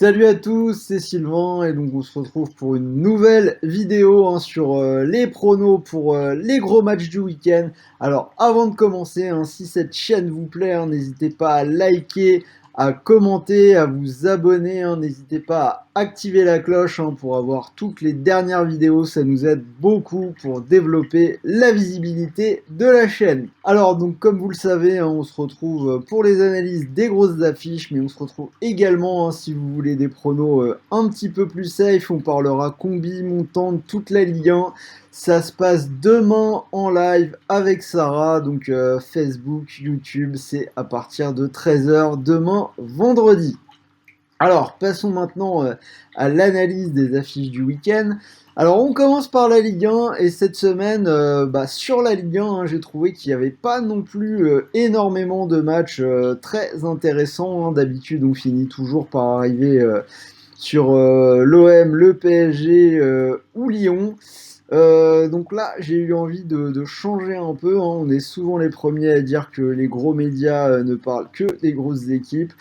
Salut à tous, c'est Sylvain et donc on se retrouve pour une nouvelle vidéo sur les pronos pour les gros matchs du week-end. Alors avant de commencer, si cette chaîne vous plaît, n'hésitez pas à liker, à commenter, à vous abonner, n'hésitez pas à activer la cloche pour avoir toutes les dernières vidéos, ça nous aide beaucoup pour développer la visibilité de la chaîne. Alors donc comme vous le savez, on se retrouve pour les analyses des grosses affiches, mais on se retrouve également si vous voulez des pronos un petit peu plus safe, on parlera combi, montant, toute la Ligue 1. Ça se passe demain en live avec Sarah, donc Facebook, YouTube, c'est à partir de 13h demain vendredi. Alors, passons maintenant à l'analyse des affiches du week-end. Alors, on commence par la Ligue 1, et cette semaine, sur la Ligue 1, j'ai trouvé qu'il n'y avait pas non plus énormément de matchs très intéressants. D'habitude, on finit toujours par arriver sur l'OM, le PSG ou Lyon. Donc là, j'ai eu envie de changer un peu. On est souvent les premiers à dire que les gros médias ne parlent que des grosses équipes.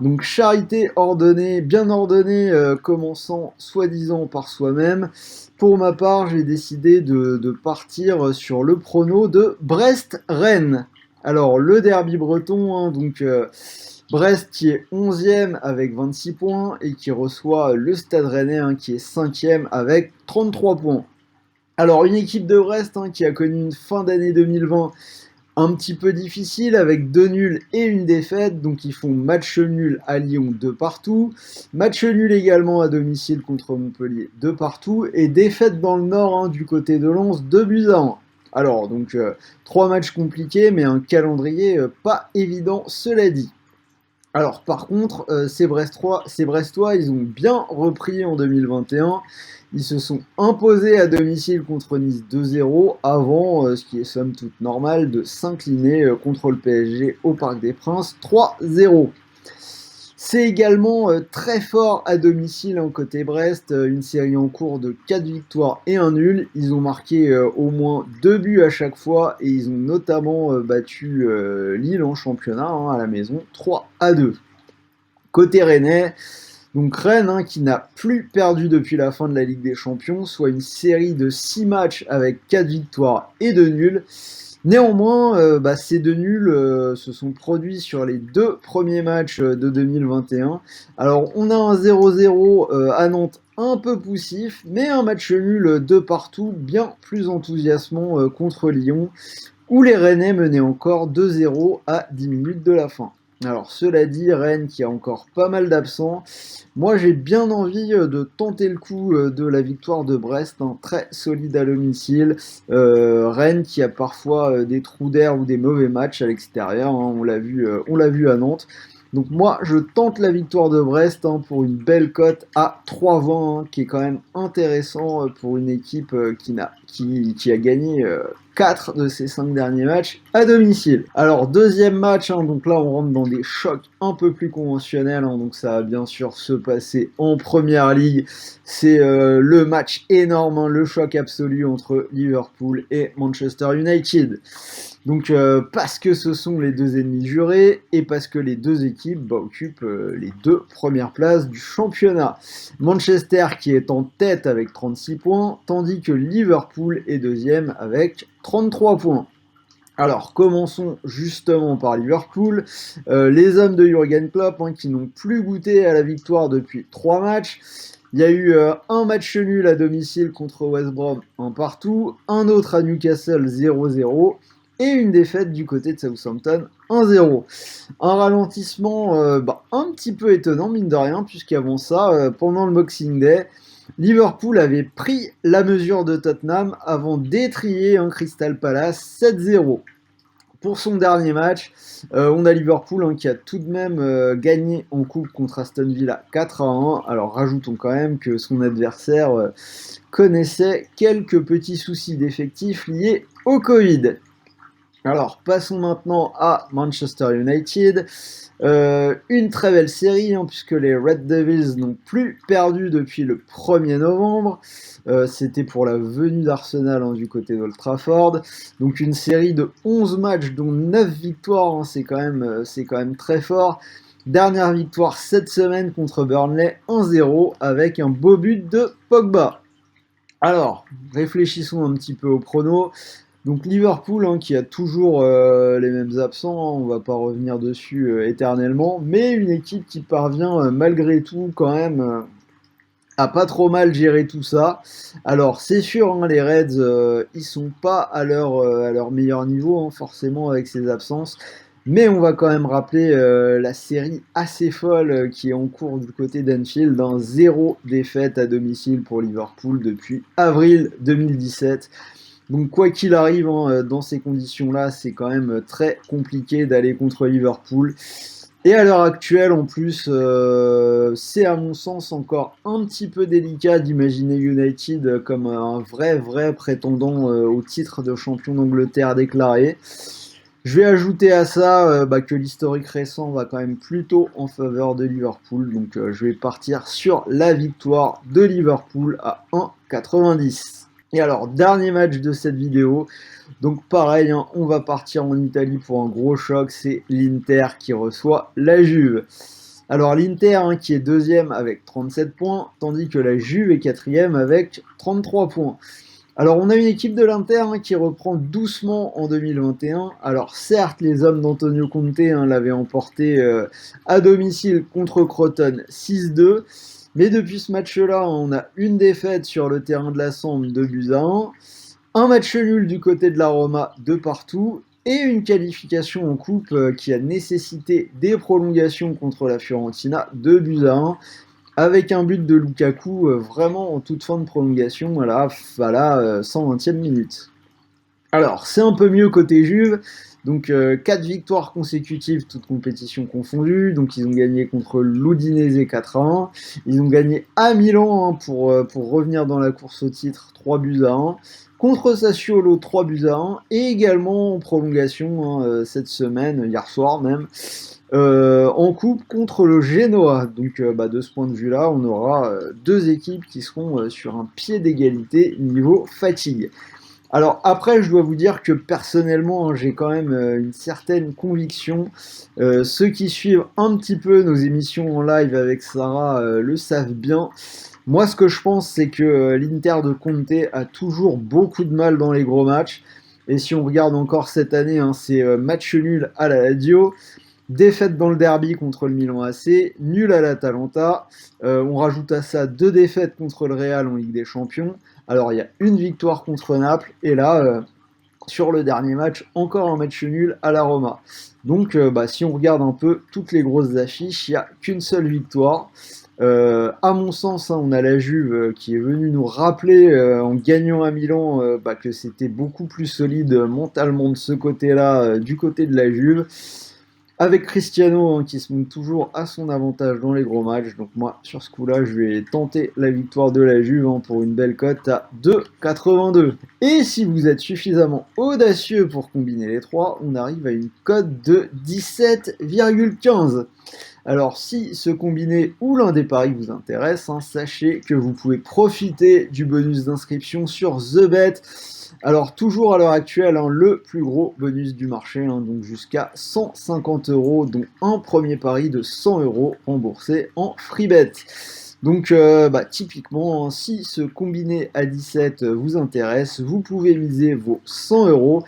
Donc charité ordonnée, bien ordonnée, commençant soi-disant par soi-même. Pour ma part, j'ai décidé de partir sur le prono de Brest-Rennes. Alors le derby breton, Brest qui est 11e avec 26 points et qui reçoit le Stade Rennais qui est 5e avec 33 points. Alors une équipe de Brest qui a connu une fin d'année 2020 un petit peu difficile avec 2 nuls et une défaite, donc ils font match nul à Lyon de partout, match nul également à domicile contre Montpellier de partout, et défaite dans le Nord du côté de Lens 2-1. Alors donc 3 matchs compliqués mais un calendrier pas évident cela dit. Alors par contre, ces Brestois, ils ont bien repris en 2021. Ils se sont imposés à domicile contre Nice 2-0 avant, ce qui est somme toute normal, de s'incliner contre le PSG au Parc des Princes 3-0. C'est également très fort à domicile côté Brest, une série en cours de 4 victoires et un nul. Ils ont marqué au moins 2 buts à chaque fois et ils ont notamment battu Lille en championnat à la maison 3-2. Côté Rennais, donc Rennes qui n'a plus perdu depuis la fin de la Ligue des Champions, soit une série de 6 matchs avec 4 victoires et 2 nuls. Néanmoins, ces 2 nuls se sont produits sur les 2 premiers matchs de 2021. Alors on a un 0-0 à Nantes un peu poussif, mais un match nul de partout bien plus enthousiasmant contre Lyon, où les Rennais menaient encore 2-0 à 10 minutes de la fin. Alors cela dit, Rennes qui a encore pas mal d'absents, moi j'ai bien envie de tenter le coup de la victoire de Brest, très solide à domicile. Rennes qui a parfois des trous d'air ou des mauvais matchs à l'extérieur, on l'a vu à Nantes. Donc moi je tente la victoire de Brest pour une belle cote à 3,20 qui est quand même intéressant pour une équipe qui a gagné 4 de ses 5 derniers matchs à domicile. Alors deuxième match, donc là on rentre dans des chocs un peu plus conventionnels, donc ça va bien sûr se passer en première ligue. C'est le match énorme, le choc absolu entre Liverpool et Manchester United. Donc parce que ce sont les deux ennemis jurés et parce que les deux équipes occupent les 2 premières places du championnat. Manchester qui est en tête avec 36 points, tandis que Liverpool est deuxième avec 33 points. Alors commençons justement par Liverpool, les hommes de Jürgen Klopp qui n'ont plus goûté à la victoire depuis 3 matchs. Il y a eu un match nul à domicile contre West Brom, un partout, un autre à Newcastle 0-0 et une défaite du côté de Southampton 1-0. Un ralentissement un petit peu étonnant mine de rien, puisqu'avant ça, pendant le Boxing Day, Liverpool avait pris la mesure de Tottenham avant d'étriller un Crystal Palace 7-0. Pour son dernier match, on a Liverpool qui a tout de même gagné en coupe contre Aston Villa 4-1. Alors rajoutons quand même que son adversaire connaissait quelques petits soucis d'effectifs liés au Covid. Alors passons maintenant à Manchester United. Une très belle série puisque les Red Devils n'ont plus perdu depuis le 1er novembre. C'était pour la venue d'Arsenal du côté d'Old Trafford. Donc une série de 11 matchs dont 9 victoires, c'est quand même très fort. Dernière victoire cette semaine contre Burnley 1-0 avec un beau but de Pogba. Alors, réfléchissons un petit peu au prono. Donc Liverpool qui a toujours les mêmes absents, on va pas revenir dessus éternellement, mais une équipe qui parvient malgré tout quand même à pas trop mal gérer tout ça. Alors c'est sûr, les Reds ils sont pas à leur meilleur niveau forcément avec ces absences, mais on va quand même rappeler la série assez folle qui est en cours du côté d'Anfield, 0 défaite à domicile pour Liverpool depuis avril 2017. Donc quoi qu'il arrive, dans ces conditions-là, c'est quand même très compliqué d'aller contre Liverpool. Et à l'heure actuelle, en plus, c'est à mon sens encore un petit peu délicat d'imaginer United comme un vrai prétendant au titre de champion d'Angleterre déclaré. Je vais ajouter à ça que l'historique récent va quand même plutôt en faveur de Liverpool. Donc je vais partir sur la victoire de Liverpool à 1,90. Et alors, dernier match de cette vidéo. Donc pareil, on va partir en Italie pour un gros choc. C'est l'Inter qui reçoit la Juve. Alors l'Inter qui est deuxième avec 37 points, tandis que la Juve est quatrième avec 33 points. Alors on a une équipe de l'Inter qui reprend doucement en 2021. Alors certes, les hommes d'Antonio Conte l'avaient emporté à domicile contre Crotone 6-2. Mais depuis ce match-là, on a une défaite sur le terrain de la Samp, 2-1. Un match nul du côté de la Roma, de partout. Et une qualification en coupe qui a nécessité des prolongations contre la Fiorentina, 2-1 avec un but de Lukaku vraiment en toute fin de prolongation à la 120e minute. Alors, c'est un peu mieux côté Juve, donc 4 victoires consécutives, toutes compétitions confondues, donc ils ont gagné contre l'Udinese 4-1, ils ont gagné à Milan pour revenir dans la course au titre 3-1, contre Sassuolo 3-1, et également en prolongation cette semaine, hier soir même, en coupe contre le Genoa. Donc de ce point de vue-là, on aura deux équipes qui seront sur un pied d'égalité niveau fatigue. Alors après, je dois vous dire que personnellement, j'ai quand même une certaine conviction. Ceux qui suivent un petit peu nos émissions en live avec Sarah le savent bien. Moi, ce que je pense, c'est que l'Inter de Conte a toujours beaucoup de mal dans les gros matchs. Et si on regarde encore cette année, c'est match nul à la Lazio, défaite dans le derby contre le Milan AC, nul à l'Atalanta. On rajoute à ça 2 défaites contre le Real en Ligue des Champions. Alors il y a une victoire contre Naples et là, sur le dernier match, encore un match nul à la Roma. Donc si on regarde un peu toutes les grosses affiches, il n'y a qu'une seule victoire. À mon sens, on a la Juve qui est venue nous rappeler en gagnant à Milan que c'était beaucoup plus solide mentalement de ce côté-là, du côté de la Juve. Avec Cristiano qui se montre toujours à son avantage dans les gros matchs. Donc moi, sur ce coup-là, je vais tenter la victoire de la Juve pour une belle cote à 2,82. Et si vous êtes suffisamment audacieux pour combiner les trois, on arrive à une cote de 17,15. Alors si ce combiné ou l'un des paris vous intéresse, sachez que vous pouvez profiter du bonus d'inscription sur TheBet. Alors toujours à l'heure actuelle, le plus gros bonus du marché, donc jusqu'à 150 €, dont un premier pari de 100 € remboursé en freebet. Donc typiquement, si ce combiné à 17 vous intéresse, vous pouvez miser vos 100 €.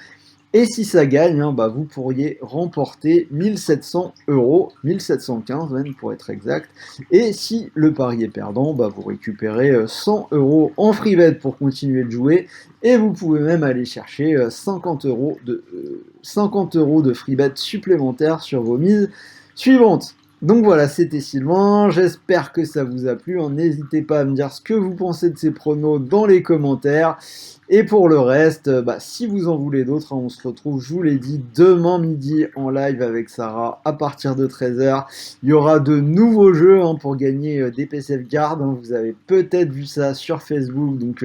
Et si ça gagne, vous pourriez remporter 1700 €, 1715 même pour être exact. Et si le pari est perdant, vous récupérez 100 € en free bet pour continuer de jouer. Et vous pouvez même aller chercher 50 € de free bet supplémentaires sur vos mises suivantes. Donc voilà, c'était Sylvain, j'espère que ça vous a plu. N'hésitez pas à me dire ce que vous pensez de ces pronos dans les commentaires. Et pour le reste, si vous en voulez d'autres, on se retrouve, je vous l'ai dit, demain midi en live avec Sarah à partir de 13h. Il y aura de nouveaux jeux pour gagner des PCF Guard. Vous avez peut-être vu ça sur Facebook, donc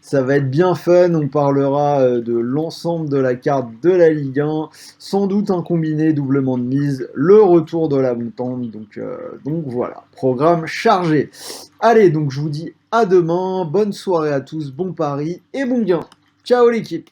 ça va être bien fun. On parlera de l'ensemble de la carte de la Ligue 1, sans doute un combiné doublement de mise, le retour de la montante. Donc voilà, programme chargé. Allez, donc je vous dis à demain, bonne soirée à tous, bon pari et bon gain. Ciao l'équipe!